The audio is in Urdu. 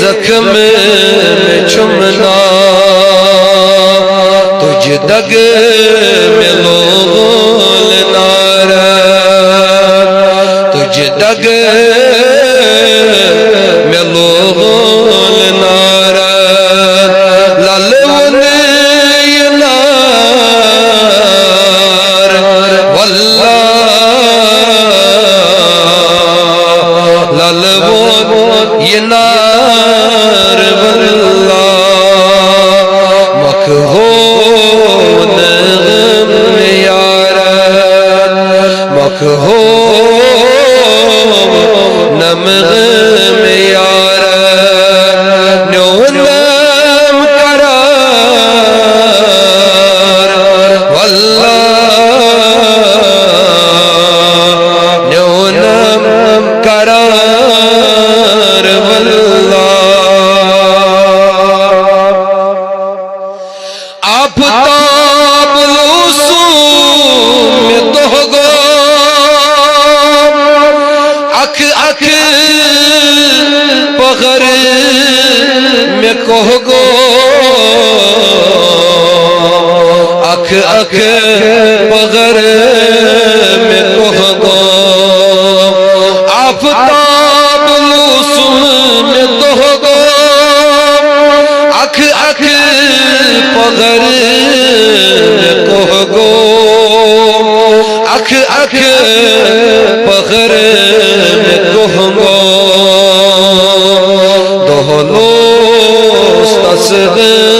زخم میں چمنا تجھ دگ میں لول نارا تجھ دگ میں لول نارا لالون یہ نار واللہ لالون یہ نار واللہ مکہون غم یارا مکہون غم یارا نونم قرار واللہ نونم قرار واللہ آفتاب الوصول میں تو گو اکھ اکھ پغر میں کوہ گو اکھ اکھ پغر میں کوہ گو آفتاب الوصول میں تو گو اکھ اکھ پغر میں کوہ گو اکھ اکھ پغر میں کوہ گو دہلو استصغر